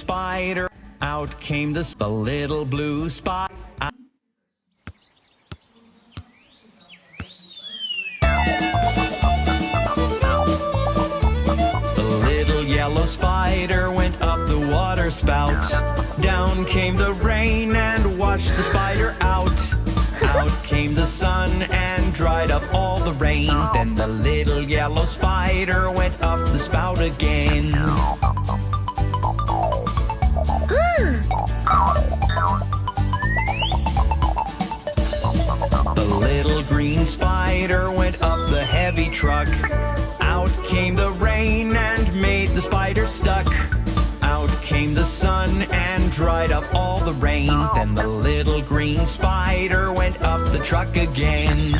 spider. Out came the little blue spider. Yellow spider went up the water spout. Down came the rain and washed the spider out. Out came the sun and dried up all the rain. Then the little yellow spider went up the spout again. The little green spider went up the heavy truck. Out came the rain and made the spider stuck. Out came the sun and dried up all the rain. Then the little green spider went up the truck again.